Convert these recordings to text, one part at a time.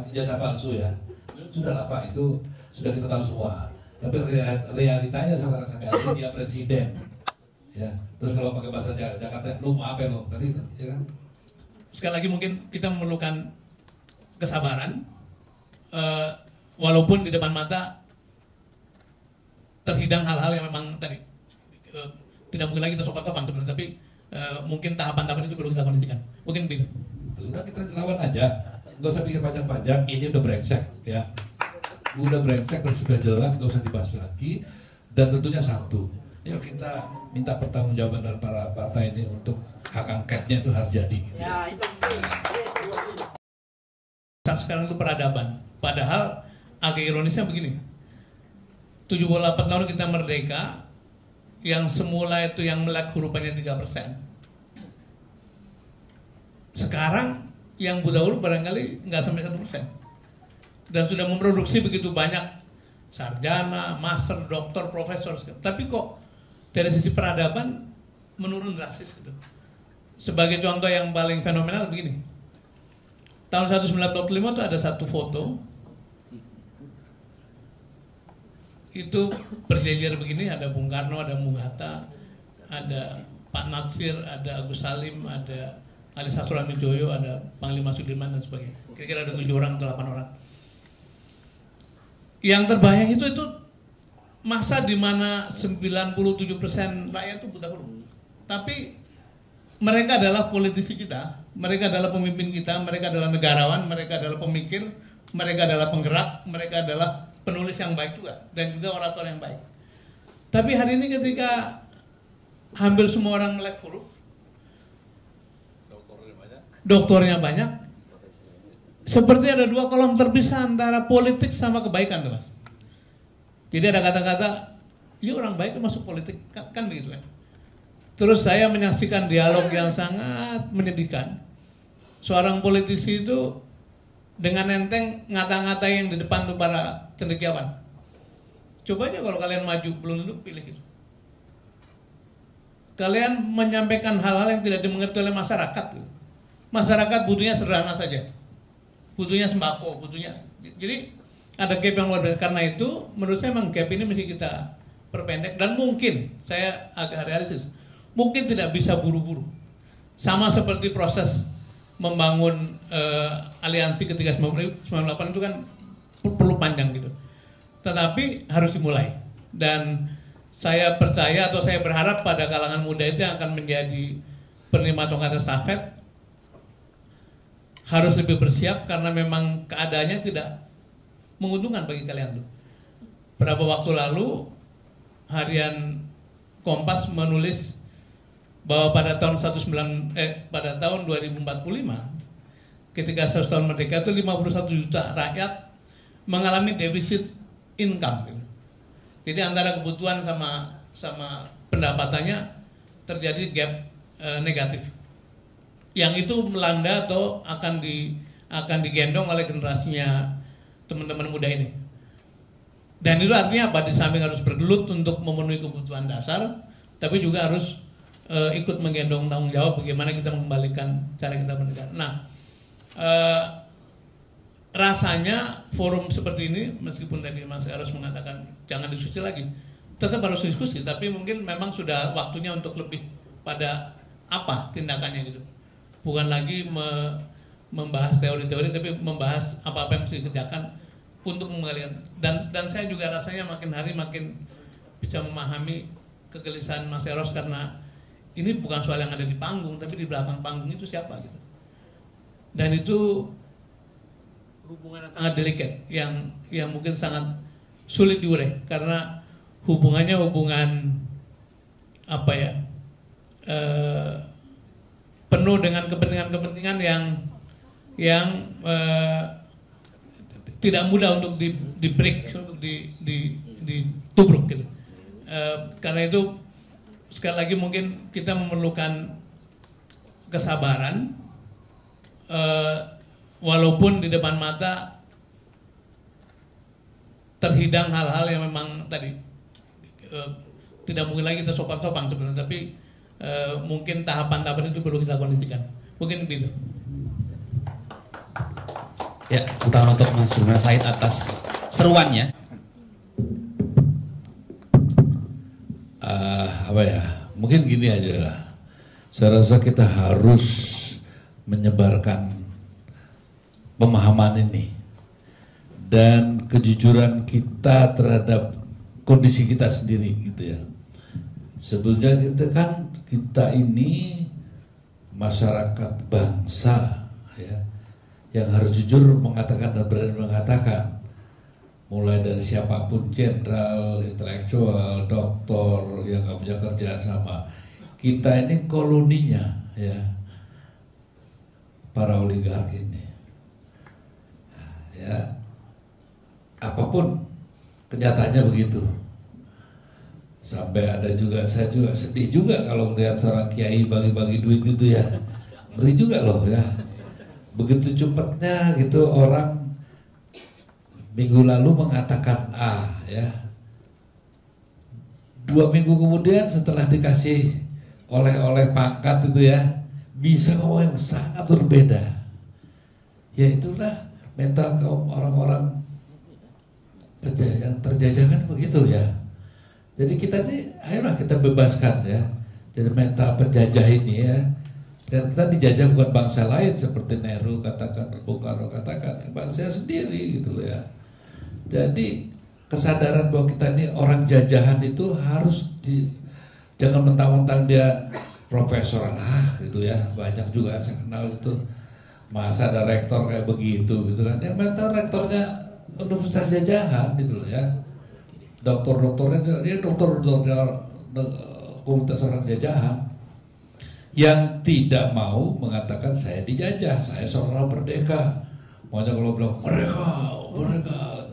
ijazah palsu ya. Sudah lah Pak, itu sudah kita tahu semua. Tapi realitanya sekarang sampai hari ini dia presiden. Ya. Terus kalau pakai bahasa Jakarta, lu mau apa lo? Tadi itu, ya kan? Sekali lagi mungkin kita memerlukan kesabaran, walaupun di depan mata terhidang hal-hal yang memang tadi tidak mungkin lagi kita sopan-sopan sebenarnya, tapi mungkin tahapan-tahapan itu perlu kita kondisikan. Mungkin begitu. Udah kita lawan aja, nggak usah pikir panjang-panjang. Ini udah brengsek, ya. Udah brengsek dan sudah jelas, nggak usah dibahas lagi. Dan tentunya satu, yuk kita minta pertanggungjawaban dari para partai ini untuk hak angketnya itu harus jadi. Gitu. Ya, itu. Sekarang itu peradaban. Padahal agak ironisnya begini. 78 tahun kita merdeka, yang semula itu yang melek hurufannya 3%. Sekarang yang buta huruf barangkali nggak sampai 1%. Dan sudah memproduksi begitu banyak sarjana, master, doktor, profesor. Tapi kok dari sisi peradaban menurun drastis gitu. Sebagai contoh yang paling fenomenal begini. Tahun 1945 itu ada satu foto. Itu berjejer begini, ada Bung Karno, ada Bung Hatta, ada Pak Natsir, ada Agus Salim, ada Ali Sastroamidjojo, ada Panglima Sudirman dan sebagainya. Kira-kira ada 7 orang atau 8 orang. Yang terbayang itu masa di mana 97% rakyat itu buta huruf. Tapi mereka adalah politisi kita, mereka adalah pemimpin kita, mereka adalah negarawan, mereka adalah pemikir, mereka adalah penggerak, mereka adalah penulis yang baik juga, dan juga orator yang baik. Tapi hari ini ketika hampir semua orang melek huruf, doktornya banyak, seperti ada dua kolom terpisah antara politik sama kebaikan, Mas. Jadi ada kata-kata, ya orang baik itu masuk politik, kan begitu kan? Terus saya menyaksikan dialog yang sangat menyedihkan. Seorang politisi itu dengan enteng ngata-ngata yang di depan tuh para cendekiawan. Coba aja kalau kalian maju belum tentu pilih itu. Kalian menyampaikan hal-hal yang tidak dimengerti oleh masyarakat. Masyarakat butuhnya sederhana saja. Butuhnya sembako, butuhnya. Jadi ada gap yang luar biasa. Karena itu menurut saya memang gap ini mesti kita perpendek. Dan mungkin, saya agak realistis, mungkin tidak bisa buru-buru. Sama seperti proses membangun aliansi ketika 98 itu kan perlu panjang gitu. Tetapi harus dimulai. Dan saya percaya atau saya berharap pada kalangan muda itu yang akan menjadi penerima tongkat estafet harus lebih bersiap karena memang keadaannya tidak menguntungkan bagi kalian tuh. Berapa waktu lalu harian Kompas menulis bahwa pada tahun 2045 ketika 100 tahun merdeka itu 51 juta rakyat mengalami defisit income gitu. Jadi antara kebutuhan sama pendapatannya terjadi gap negatif. Yang itu melanda atau akan digendong oleh generasinya teman-teman muda ini. Dan itu artinya apa? Di samping harus bergelut untuk memenuhi kebutuhan dasar, tapi juga harus ikut menggendong tanggung jawab bagaimana kita mengembalikan cara kita bernegara. Nah, rasanya forum seperti ini, meskipun tadi Mas Eros mengatakan jangan diskusi lagi, tetap harus diskusi, tapi mungkin memang sudah waktunya untuk lebih pada apa tindakannya gitu. Bukan lagi membahas teori-teori, tapi membahas apa-apa yang mesti dikerjakan untuk mengembalikan. Dan saya juga rasanya makin hari makin bisa memahami kegelisahan Mas Eros karena ini bukan soal yang ada di panggung, tapi di belakang panggung itu siapa gitu. Dan itu hubungan yang sangat delikat, yang mungkin sangat sulit diurai karena hubungannya hubungan apa ya, penuh dengan kepentingan-kepentingan yang tidak mudah untuk di break, untuk ditubruk gitu. Karena itu sekali lagi mungkin kita memerlukan kesabaran, walaupun di depan mata terhidang hal-hal yang memang tadi tidak mungkin lagi kita sopan-sopan sebenarnya, tapi mungkin tahapan-tahapan itu perlu kita kondisikan. Mungkin begitu. Ya, utama untuk Mas Sudirman Said atas seruannya. Apa ya? Mungkin gini aja lah. Saya rasa kita harus menyebarkan pemahaman ini dan kejujuran kita terhadap kondisi kita sendiri gitu ya. Sebetulnya kita ini masyarakat bangsa ya, yang harus jujur mengatakan dan berani mengatakan, mulai dari siapapun, jenderal, intelektual, doktor yang nggak punya kerjaan sama, kita ini koloninya ya para oligarki ini ya, apapun kenyataannya begitu. Sampai ada juga, saya juga sedih juga kalau melihat seorang kiai bagi-bagi duit gitu ya, ngeri juga loh ya. Begitu cepatnya gitu orang minggu lalu mengatakan A ya, 2 minggu kemudian setelah dikasih oleh-oleh pangkat itu ya, bisa ngomong yang sangat berbeda. Ya itulah mental kaum orang-orang yang terjajah kan begitu ya. Jadi kita ini, ayolah kita bebaskan ya dari mental penjajah ini ya. Dan kita dijajah bukan bangsa lain seperti Nehru katakan, Bung Karno katakan, bangsa sendiri gitu ya. Jadi kesadaran bahwa kita ini orang jajahan itu harus jangan mentang-mentang dia profesor lah gitu ya. Banyak juga saya kenal itu, masa ada rektor kayak begitu gitu kan. Yang mental rektornya universitas jajahan gitu loh ya. Doktor-doktornya dia doktor-doktor komunitas orang jajahan yang tidak mau mengatakan saya dijajah, saya seorang merdeka. Makanya kalau bilang merdeka,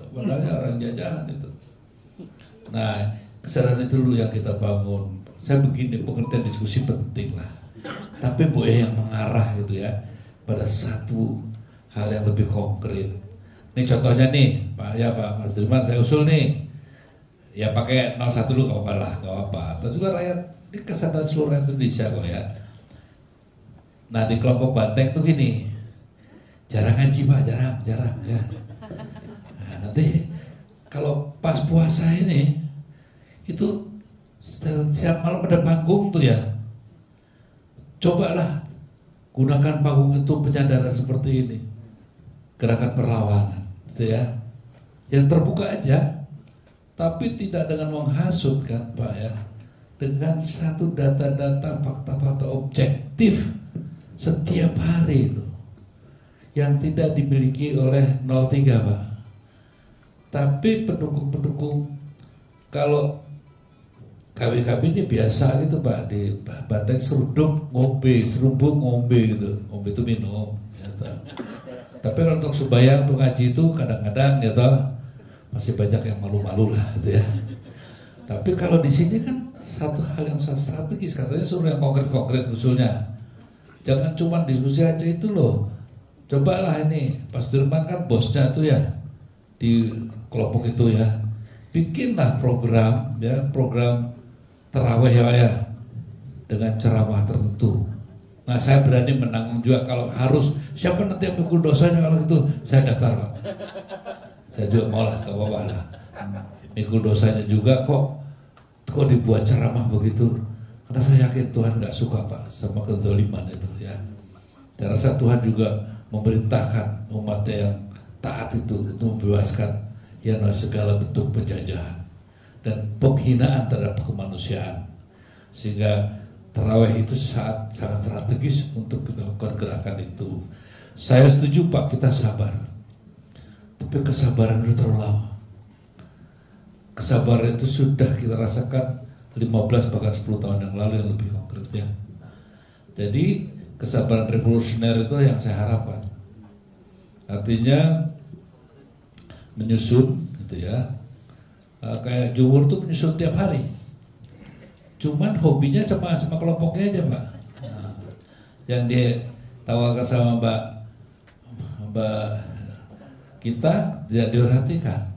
padahal orang jajahan itu. Nah, kesadaran itu dulu yang kita bangun. Saya begini, pengertian diskusi penting lah. Tapi boleh yang mengarah gitu ya pada satu hal yang lebih konkret. Ini contohnya nih, Pak Mas Sudirman, saya usul nih. Ya pakai 01 dulu gak apa-apa lah, gak apa-apa. Dan juga rakyat, ini kesadaran seluruh Indonesia kok ya. Nah di kelompok Banteng tuh gini, jarang ngaji Pak, jarang ya. Nah, nanti kalau pas puasa ini, itu setiap malam ada panggung tuh ya. Cobalah gunakan panggung itu penyadaran seperti ini, gerakan perlawanan, gitu ya. Yang terbuka aja. Tapi tidak dengan menghasut kan Pak ya, dengan satu data-data fakta-fakta objektif setiap hari itu yang tidak dimiliki oleh 03 Pak. Tapi pendukung-pendukung, kalau KW-KW ini biasa gitu Pak, di Banteng seruduk ngombe, serumbuk ngombe gitu, ngombe itu minum gitu. Tapi untuk sembahyang, untuk ngaji itu kadang-kadang gitu masih banyak yang malu-malu lah gitu ya. Tapi kalau di sini kan satu hal yang strategis, katanya suruh yang konkret-konkret usulnya. Jangan cuma diskusi aja itu loh. Cobalah ini, Pak Sudirman kan bosnya itu ya di kelompok itu ya. Bikinlah program ya, program tarawih ya dengan ceramah tertentu. Nah saya berani menanggung juga kalau harus. Siapa nanti yang pikul dosanya kalau itu, saya daftar Pak. Saya juga mau lah, gak apa-apa lah. Mikul dosanya juga kok dibuat ceramah begitu. Karena saya yakin Tuhan gak suka Pak sama kezaliman itu ya. Dan rasa Tuhan juga memerintahkan umatnya yang taat itu untuk membebaskan yang segala bentuk penjajahan dan penghinaan terhadap kemanusiaan. Sehingga tarawih itu sangat strategis untuk kita lakukan gerakan itu. Saya setuju Pak, kita sabar. Tapi kesabaran itu terlalu lama. Kesabaran itu sudah kita rasakan 15 bahkan 10 tahun yang lalu yang lebih konkretnya. Jadi kesabaran revolusioner itu yang saya harapkan. Artinya menyusun gitu ya. Kayak Jumur tuh menyusun tiap hari. Cuman hobinya sama kelompoknya aja Pak. Nah, yang dia tawarkan sama Mbak kita tidak diperhatikan.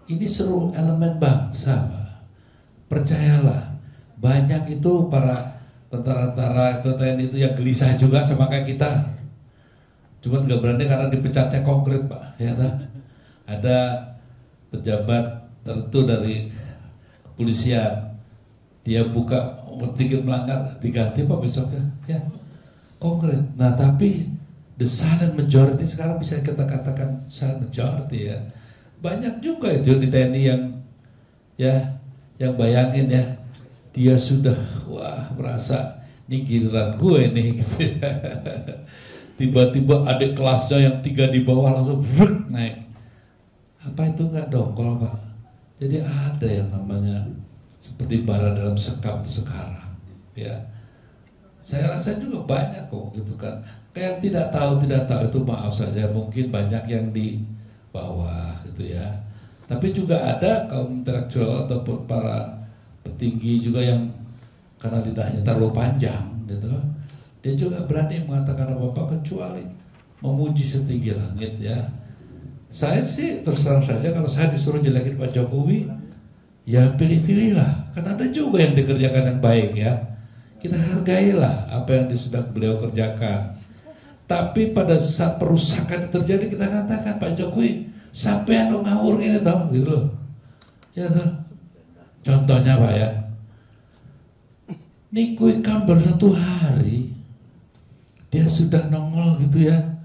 Ini seluruh elemen bangsa Pak. Percayalah, banyak itu para tentara-tentara TNI itu yang gelisah juga sama kayak kita. Cuman nggak berani karena dipecatnya konkret Pak. Ya, ada pejabat tertentu dari kepolisian, dia buka sedikit melanggar diganti Pak besoknya, ya konkret. Nah tapi the silent majority sekarang bisa kita katakan silent majority ya. Banyak juga itu di TNI yang bayangin ya, dia sudah merasa ini giliran gue nih gitu ya. Tiba-tiba adik kelasnya yang 3 di bawah langsung naik. Apa itu nggak dongkol Pak? Jadi ada yang namanya seperti bara dalam sekam itu sekarang ya. Saya rasa juga banyak kok gitu kan. Kayak tidak tahu itu maaf saja, mungkin banyak yang di bawah gitu ya. Tapi juga ada kaum intelektual ataupun para petinggi juga yang karena lidahnya terlalu panjang gitu, dia juga berani mengatakan apa-apa kecuali memuji setinggi langit ya. Saya sih terus terang saja kalau saya disuruh jelekin Pak Jokowi, ya pilih-pilihlah. Karena ada juga yang dikerjakan yang baik ya. Kita hargailah apa yang sudah beliau kerjakan. Tapi pada saat perusakan terjadi kita katakan Pak Jokowi, sampai yang ngawur ini tau gitu loh. Ya tuh. Contohnya Pak ya, ini quick count baru 1 hari, dia sudah nongol gitu ya.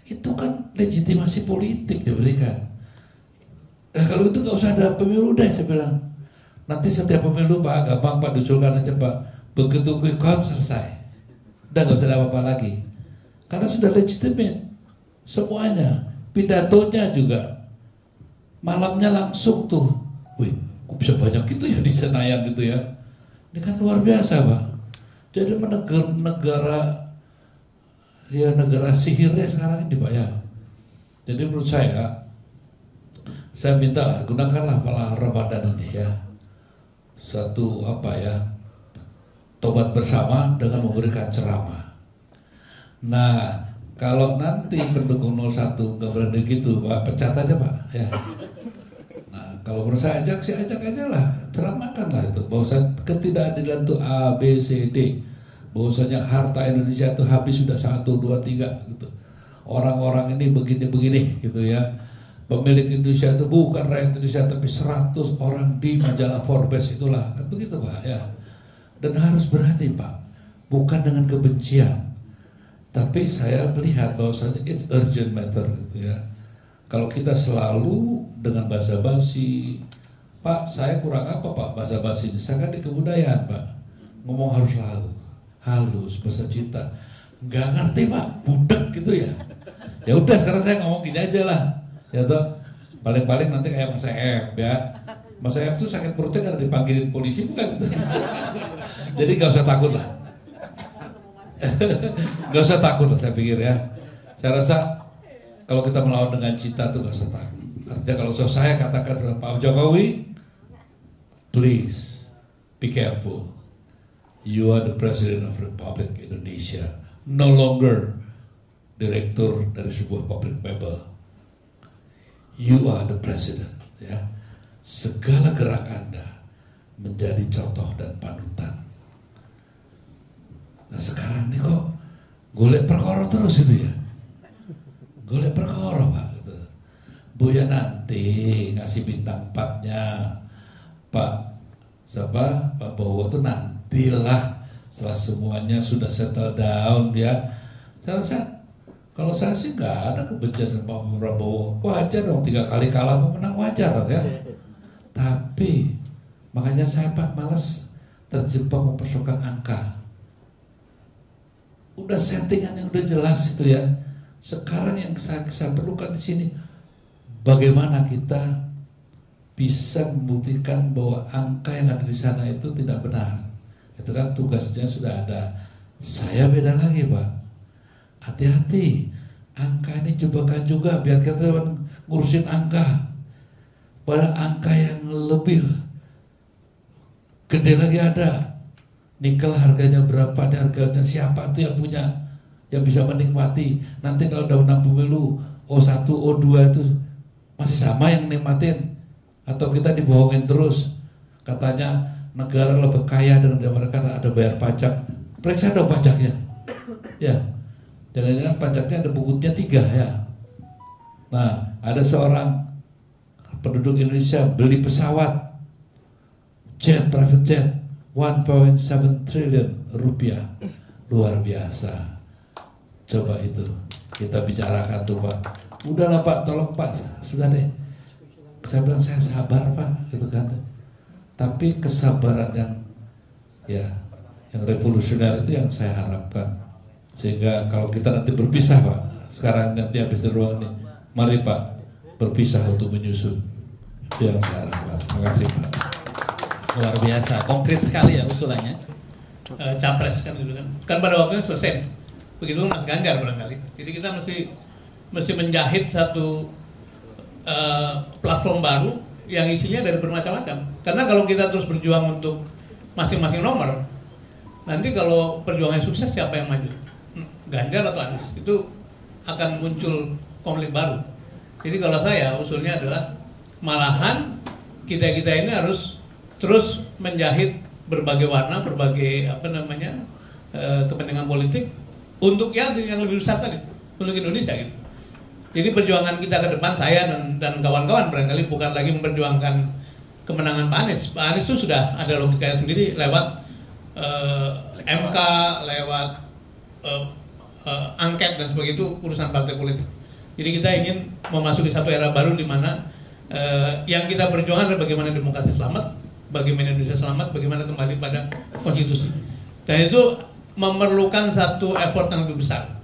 Itu kan legitimasi politik diberikan. Kalau itu nggak usah ada pemilu deh, saya bilang. Nanti setiap pemilu Pak, gampang Pak, diusulkan aja Pak. Begitu quick count selesai, udah nggak usah ada apa-apa lagi. Karena sudah legitimate semuanya. Pidatonya juga malamnya langsung tuh. Wih, kok bisa banyak gitu ya di Senayan gitu ya. Ini kan luar biasa Pak. Jadi negara sihirnya sekarang ini Pak ya. Jadi menurut saya minta gunakanlah malah Ramadan ini ya, satu tobat bersama dengan memberikan ceramah. Nah kalau nanti pendukung 01 nggak berani gitu Pak, pecat aja Pak ya. Nah kalau menurut saya ajak aja lah, ceramahkan lah itu bahwa ketidakadilan itu A, B, C, D. Bahwasanya harta Indonesia itu habis sudah 1, 2, 3 gitu. Orang-orang ini begini-begini gitu ya. Pemilik Indonesia itu bukan rakyat Indonesia tapi 100 orang di majalah Forbes itulah. Kan begitu Pak ya. Dan harus berani Pak. Bukan dengan kebencian. Tapi saya melihat bahwasanya it's urgent matter gitu ya. Kalau kita selalu dengan basa-basi, Pak saya kurang apa Pak basa-basi ini? Saya kan di kebudayaan Pak. Ngomong harus selalu halus, bahasa cinta. Nggak ngerti Pak, budak gitu ya. Ya udah sekarang saya ngomong gini aja lah. Ya toh, paling-paling nanti kayak Mas Em ya. Mas Em tuh sakit perutnya karena dipanggilin polisi bukan? Jadi nggak usah takut lah. Nggak usah takut lah saya pikir ya. Saya rasa kalau kita melawan dengan cinta tuh nggak usah takut. Artinya kalau saya katakan kepada Pak Jokowi, please be careful. You are the President of Republic Indonesia, no longer direktur dari sebuah pabrik mebel. You are the President, ya. Segala gerak Anda menjadi contoh dan panutan. Nah sekarang ini kok golek perkara terus itu ya, golek perkara Pak. Gitu. Buya nanti ngasih bintang 4-nya Pak Bowo itu nantilah setelah semuanya sudah settle down ya. Saya rasa kalau saya sih nggak ada kebencian sama Pak Prabowo, wajar dong 3 kali kalah menang wajar ya. Tapi makanya saya Pak malas terjebak mempersoalkan angka. Udah settingan yang udah jelas itu ya. Sekarang yang saya perlukan di sini bagaimana kita bisa membuktikan bahwa angka yang ada di sana itu tidak benar. Itu kan tugasnya sudah ada. Saya beda lagi Pak. Hati-hati. Angka ini jebakan juga biar kita ngurusin angka. Pada angka yang lebih gede lagi ada. Nikel harganya berapa, harganya siapa tuh yang punya, yang bisa menikmati. Nanti kalau udah menang pemilu O1, O2 itu masih sama yang nikmatin. Atau kita dibohongin terus, katanya negara lebih kaya dengan mereka ada bayar pajak. Periksa dong pajaknya, ya. Jangan-jangan pajaknya ada bungkusnya 3 ya. Nah, ada seorang penduduk Indonesia beli pesawat private jet 1.7 triliun rupiah, luar biasa. Coba itu kita bicarakan tuh Pak. Udahlah Pak, tolong Pak, sudah deh. Saya bilang saya sabar Pak, gitu kan. Tapi kesabaran yang revolusioner itu yang saya harapkan. Sehingga kalau kita nanti berpisah Pak, sekarang nanti habis di ruang ini, mari Pak berpisah untuk menyusun. Itu yang saya harapkan. Terima kasih Pak. Luar biasa, konkret sekali ya usulannya. Capres kan gitu kan. Kan pada waktunya selesai. Begitu Mas Ganjar barangkali. Jadi kita mesti menjahit satu platform baru yang isinya dari bermacam-macam. Karena kalau kita terus berjuang untuk masing-masing nomor, nanti kalau perjuangan sukses siapa yang maju? Ganjar atau Anies? Itu akan muncul konflik baru. Jadi kalau saya usulnya adalah malahan kita ini harus terus menjahit berbagai warna, berbagai kepentingan politik untuk yang lebih besar tadi, untuk Indonesia gitu. Jadi perjuangan kita ke depan, saya dan kawan-kawan barangkali bukan lagi memperjuangkan kemenangan Pak Anies. Pak Anies itu sudah ada logikanya sendiri lewat MK, lewat angket dan sebagainya, itu urusan partai politik. Jadi kita ingin memasuki satu era baru di mana yang kita perjuangkan adalah bagaimana demokrasi selamat, bagaimana Indonesia selamat, bagaimana kembali pada konstitusi. Dan itu memerlukan satu effort yang lebih besar.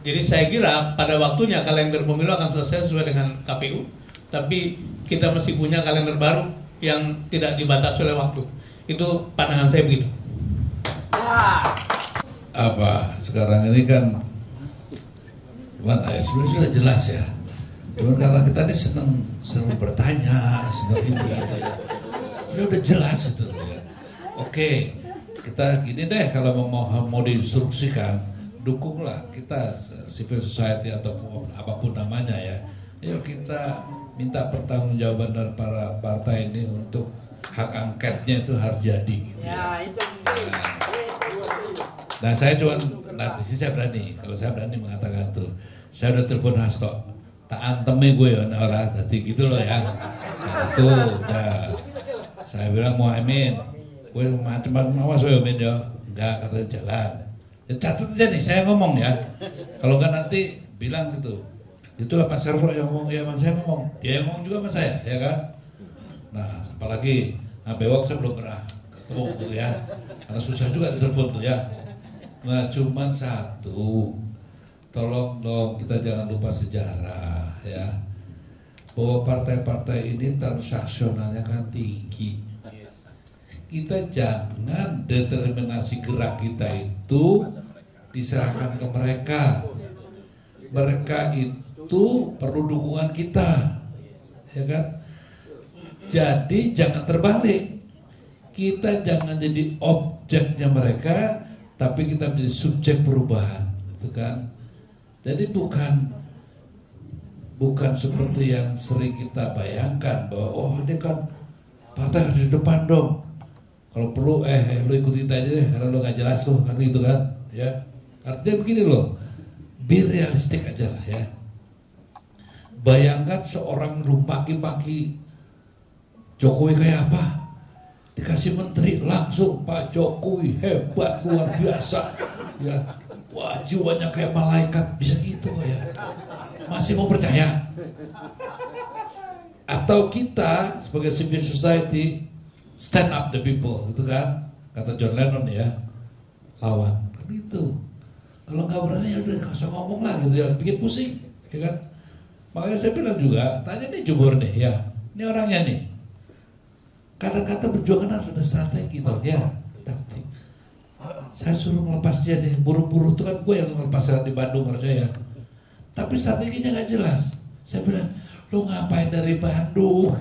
Jadi saya kira pada waktunya kalender pemilu akan selesai sesuai dengan KPU, tapi kita mesti punya kalender baru yang tidak dibatasi oleh waktu. Itu pandangan saya begitu. Apa sekarang ini kan sebenarnya sudah jelas ya. Cuma karena kita ini senang bertanya, senang ini gitu ya. Ini udah jelas itu ya. Oke, kita gini deh, kalau mau diinstruksikan, dukunglah kita civil society atau apapun namanya ya. Yuk kita minta pertanggungjawaban dari para partai ini untuk hak angketnya itu harus jadi. Gitu ya. Nah saya cuma, di sini saya berani, kalau saya berani mengatakan tuh, saya udah telepon Hasto, tak antemi gue ya orang tadi gitu loh ya. Nah, itu udah, saya bilang Muhammad, gue macam-macam awas gue Min ya, enggak katanya jalan. Ya catat aja nih, saya ngomong ya. Kalau enggak nanti bilang gitu, itu Mas Servo yang ngomong, ya Mas saya ngomong, dia yang ngomong juga sama saya, ya kan? Nah apalagi, bewok saya belum pernah ketemu gitu ya, karena susah juga ditelepon tuh ya. Nah cuman satu, tolong dong kita jangan lupa sejarah ya, bahwa partai-partai ini transaksionalnya kan tinggi. Kita jangan determinasi gerak kita itu diserahkan ke mereka. Mereka itu perlu dukungan kita, ya kan? Jadi jangan terbalik. Kita jangan jadi objeknya mereka, tapi kita menjadi subjek perubahan, gitu kan? Jadi bukan seperti yang sering kita bayangkan bahwa oh ini kan partai di depan dong. Kalau perlu lu ikutin aja deh karena lu nggak jelas tuh kan gitu kan, ya. Artinya begini loh, be realistik aja lah ya. Bayangkan seorang lu maki-maki Jokowi kayak apa? Dikasih menteri langsung Pak Jokowi hebat luar biasa, ya. Wah jiwanya kayak malaikat, bisa gitu ya. Masih mau percaya? Atau kita sebagai civil society stand up the people, gitu kan? Kata John Lennon ya, lawan. Kan itu. Kalau nggak berani ya udah nggak usah ngomong lah gitu ya, bikin pusing, ya kan? Makanya saya bilang juga, tanya nih Jumur nih ya, ini orangnya nih. Kadang-kadang berjuang harus ada strategi toh ya, taktik. Saya suruh melepas dia nih, buru-buru itu kan gue yang melepas di Bandung harusnya ya. Tapi strateginya nggak jelas. Saya bilang, lo ngapain dari Bandung?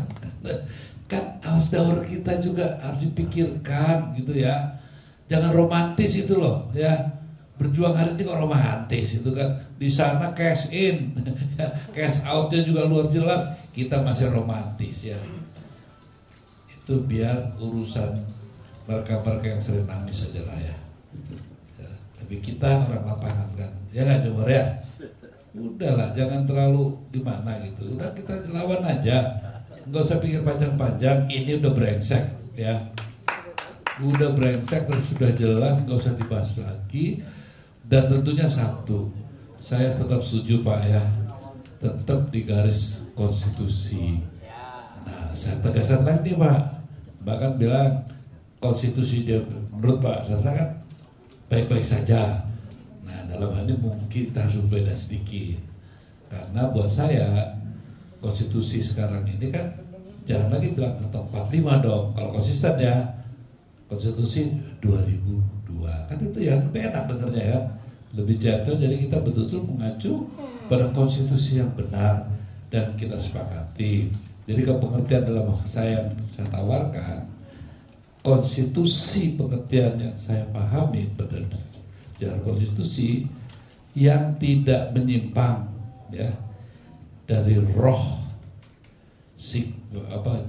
Kan ausdaur kita juga harus dipikirkan gitu ya. Jangan romantis itu loh ya. Berjuang hari ini kok romantis itu kan. Di sana cash in, cash outnya juga luar jelas. Kita masih romantis ya. Itu biar urusan mereka-mereka yang sering nangis saja lah ya. Tapi kita orang lapangan kan, ya nggak Jumar ya? Udahlah, jangan terlalu gimana gitu. Udah kita lawan aja, nggak usah pikir panjang-panjang. Ini udah brengsek ya, udah brengsek dan sudah jelas, nggak usah dibahas lagi. Dan tentunya satu, saya tetap setuju Pak ya, tetap di garis konstitusi. Nah, saya tegaskan lagi nih Pak, bahkan bilang konstitusi dia menurut Pak Sarna kan baik-baik saja. Nah, dalam hal ini mungkin kita harus beda sedikit, karena buat saya konstitusi sekarang ini kan jangan lagi bilang ketok 45 dong. Kalau konsisten ya konstitusi 2002 kan itu yang lebih enak benernya ya, lebih gentle. Jadi kita betul-betul mengacu pada konstitusi yang benar dan kita sepakati. Jadi pengertian dalam saya yang saya tawarkan, konstitusi pengertian yang saya pahami berdasarkan konstitusi yang tidak menyimpang ya dari roh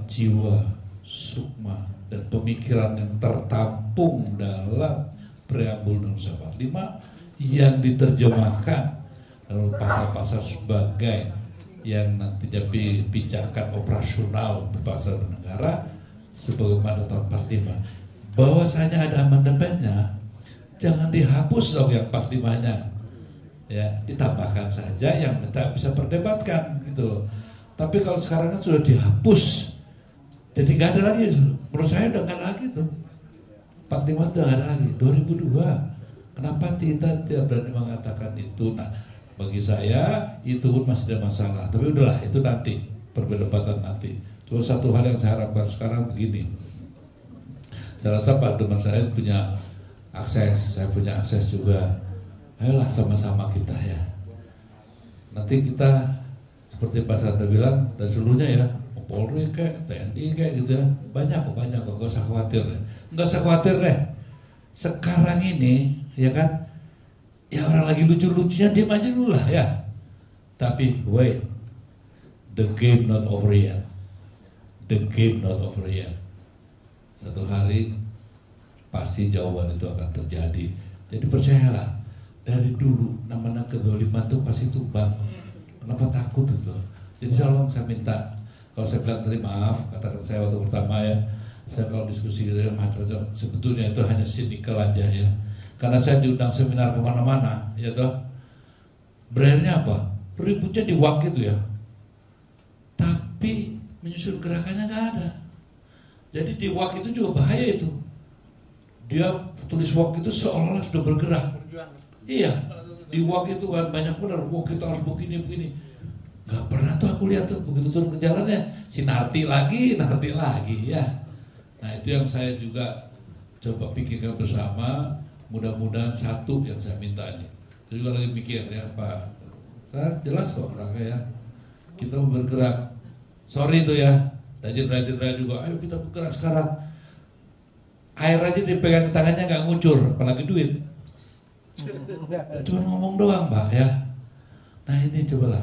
jiwa sukma dan pemikiran yang tertampung dalam preambul Undang-Undang 45 yang diterjemahkan dalam pasal-pasal sebagai yang nantinya pijakan operasional berbangsa dan negara sebagaimana tahun 45. Bahwasanya ada amandemennya, jangan dihapus dong yang 45-nya. Ya, ditambahkan saja yang kita bisa perdebatkan gitu. Tapi kalau sekarang kan sudah dihapus, jadi nggak ada lagi. Menurut saya udah nggak lagi tuh. 45 udah nggak ada lagi. 2002, kenapa kita tidak berani mengatakan itu? Nah, bagi saya itu pun masih ada masalah. Tapi udahlah, itu nanti perdebatan nanti. Cuma satu hal yang saya harapkan sekarang begini. Saya rasa Pak Duman saya punya akses, saya punya akses juga. Ayolah sama-sama kita ya. Nanti kita seperti Pak Sandra bilang dan seluruhnya ya, Polri kayak TNI kayak gitu ya, banyak kok, nggak usah khawatir deh. Nggak usah khawatir deh. Sekarang ini ya kan, ya orang lagi lucu-lucunya diam aja dulu lah ya. Tapi wait, the game not over yet. The game not over yet. Satu hari pasti jawaban itu akan terjadi. Jadi percayalah, dari dulu nama-nama kedoliman itu pasti tumbang. Kenapa takut itu? Jadi tolong saya minta, kalau saya bilang tadi maaf, katakan saya waktu pertama ya, saya kalau diskusi dengan macam-macam, sebetulnya itu hanya sinikal aja ya. Karena saya diundang seminar kemana-mana, ya toh. Berakhirnya apa? Ributnya di WAK itu ya. Tapi menyusun gerakannya nggak ada. Jadi di WAK itu juga bahaya itu. Dia tulis WAK itu seolah-olah sudah bergerak. Iya, di WAK itu kan banyak benar. Wah, kita harus begini. Gak pernah tuh aku lihat tuh begitu turun ke jalannya, si narti lagi ya. Nah itu yang saya juga coba pikirkan bersama. Mudah-mudahan satu yang saya minta ini. Saya juga lagi mikir ya Pak. Saya jelas kok orangnya ya. Kita mau bergerak. Sorry tuh ya, rajin juga. Ayo kita bergerak sekarang. Air aja dipegang tangannya nggak ngucur, apalagi duit. Cuma ngomong doang Pak ya. Nah ini coba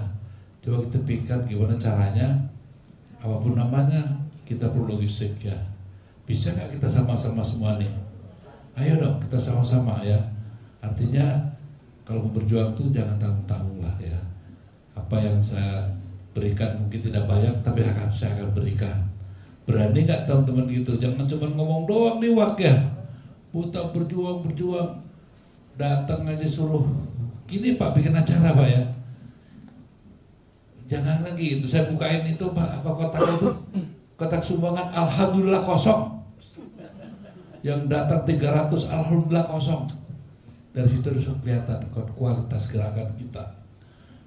kita pikirkan gimana caranya, apapun namanya kita perlu logistik ya. Bisa nggak kita sama-sama semua nih? Ayo dong kita sama-sama ya. Artinya kalau berjuang tuh jangan tanggung-tanggung lah ya. Apa yang saya berikan mungkin tidak banyak, tapi saya akan berikan. Berani nggak teman-teman gitu? Jangan cuma ngomong doang nih Wak ya. Buta berjuang. Datang aja suruh gini Pak bikin acara Pak ya. Jangan lagi itu saya bukain itu Pak apa kotak itu kotak sumbangan alhamdulillah kosong. Yang datang 300 alhamdulillah kosong. Dari situ harus kelihatan kualitas gerakan kita.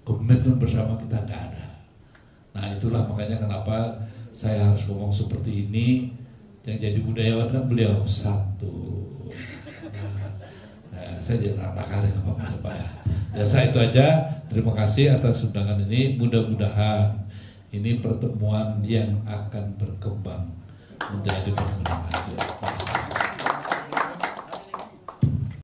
Komitmen bersama kita nggak ada. Nah itulah makanya kenapa saya harus ngomong seperti ini. Yang jadi budayawan kan beliau satu. Nah, saya jangan nakal ya apa-apa ya. Dan saya itu aja. Terima kasih atas undangan ini. Mudah-mudahan ini pertemuan yang akan berkembang menjadi pertemuan.